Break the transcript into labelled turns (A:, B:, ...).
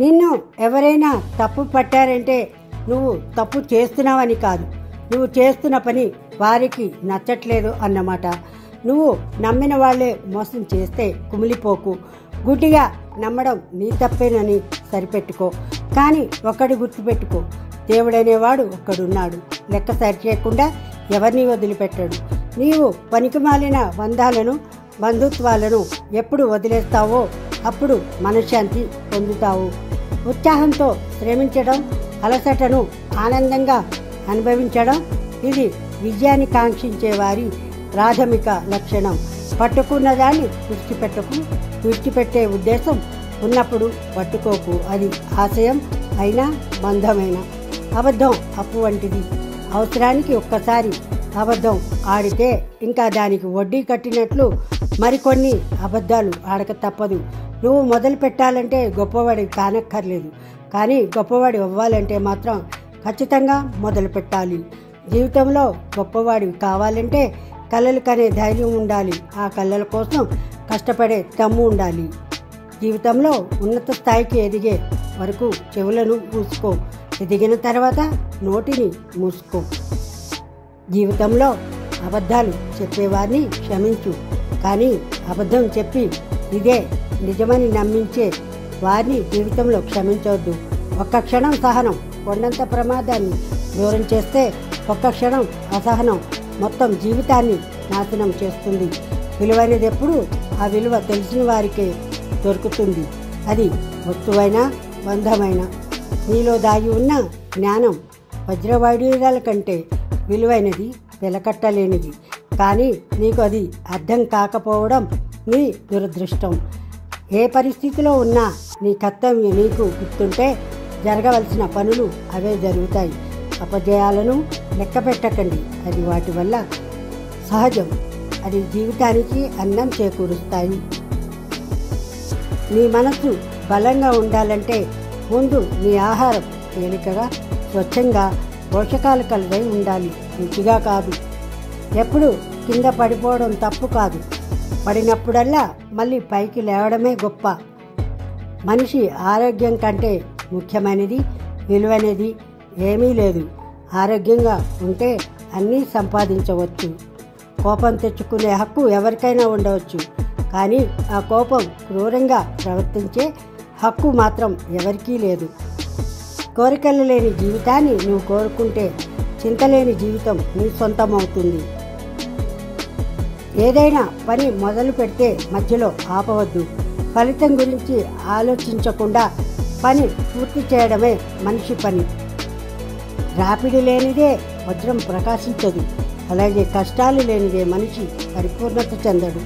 A: నిన్ను ఎవరైనా తప్పు పట్టారంటే నువ్వు తప్పు చేస్తున్నావని కాదు, నువ్వు చేస్తున్న పని వారికి నచ్చట్లేదు అన్నమాట. నువ్వు నమ్మిన వాళ్లే మోసం చేస్తే కుమిలిపోకు. గుడ్డిగా నమ్మడం నీ తప్పేనని సరిపెట్టుకో. కానీ ఒక్కడి గుర్తుపెట్టుకో, దేవుడనేవాడు ఒక్కడున్నాడు. లెక్క సరిచేయకుండా ఎవరిని వదిలిపెట్టాడు. నీవు పనికిమాలిన బంధాలను బంధుత్వాలను ఎప్పుడు వదిలేస్తావో అప్పుడు మనశ్శాంతి పొందుతావు. ఉత్సాహంతో శ్రమించడం, అలసటను ఆనందంగా అనుభవించడం ఇది విజయాన్ని కాంక్షించే వారి ప్రాథమిక లక్షణం. పట్టుకున్న దాన్ని విడిచిపెట్టే ఉద్దేశం ఉన్నప్పుడు పట్టుకోకు. అది ఆశయం అయినా బంధమైనా. అబద్ధం అప్పు వంటిది. అవసరానికి ఒక్కసారి అబద్ధం ఆడితే ఇంకా దానికి వడ్డీ కట్టినట్లు మరికొన్ని అబద్ధాలు ఆడక తప్పదు. నువ్వు మొదలు పెట్టాలంటే గొప్పవాడి కానక్కర్లేదు, కానీ గొప్పవాడి అవ్వాలంటే మాత్రం ఖచ్చితంగా మొదలు పెట్టాలి. జీవితంలో గొప్పవాడివి కావాలంటే కలలు కనే ధైర్యం ఉండాలి. ఆ కళల కోసం కష్టపడే దమ్ము ఉండాలి. జీవితంలో ఉన్నత స్థాయికి ఎదిగే వరకు చెవులను మూసుకో, ఎదిగిన తర్వాత నోటిని మూసుకో. జీవితంలో అబద్ధాలు చెప్పేవారిని క్షమించు, కానీ అబద్ధం చెప్పి ఇదే నిజమని నమ్మించే వారిని జీవితంలో క్షమించవద్దు. ఒక్క క్షణం సహనం కొండంత ప్రమాదాన్ని దూరం చేస్తే, ఒక్క క్షణం అసహనం మొత్తం జీవితాన్ని నాశనం చేస్తుంది. విలువైనది ఎప్పుడు ఆ విలువ తెలిసిన వారికే దొరుకుతుంది. అది వస్తువైనా బంధమైనా. నీలో దాగి ఉన్న జ్ఞానం వజ్రవైడూర్యాల కంటే విలువైనది, వెలకట్టలేనిది. కానీ నీకు అది అర్థం కాకపోవడం నీ దురదృష్టం. ఏ పరిస్థితిలో ఉన్నా నీ కర్తవ్యం నీకు గుర్తుంటే జరగవలసిన పనులు అవే జరుగుతాయి. అపజయాలను లెక్క పెట్టకండి, అది వాటి వల్ల సహజం. అది జీవితానికి అన్నం చేకూరుస్తాయి. నీ మనసు బలంగా ఉండాలంటే ముందు నీ ఆహారం తేలికగా, స్వచ్ఛంగా, పోషకాలు కలిగి ఉండాలి, రుచిగా కాదు. ఎప్పుడు కింద పడిపోవడం తప్పు కాదు, పడినప్పుడల్లా మళ్ళీ పైకి లేవడమే గొప్ప. మనిషి ఆరోగ్యం కంటే ముఖ్యమైనది, విలువైనది ఏమీ లేదు. ఆరోగ్యంగా ఉంటే అన్నీ సంపాదించవచ్చు. కోపం తెచ్చుకునే హక్కు ఎవరికైనా ఉండవచ్చు, కానీ ఆ కోపం క్రూరంగా ప్రవర్తించే హక్కు మాత్రం ఎవరికీ లేదు. కోరికలు లేని జీవితాన్ని నువ్వు కోరుకుంటే చింతలేని జీవితం నీ సొంతమవుతుంది. ఏదైనా పని మొదలు పెడితే మధ్యలో ఆపవద్దు. ఫలితం గురించి ఆలోచించకుండా పని పూర్తి చేయడమే మనిషి పని. రాపిడి లేనిదే వజ్రం ప్రకాశించదు, అలాగే కష్టాలు లేనిదే మనిషి పరిపూర్ణత చెందడు.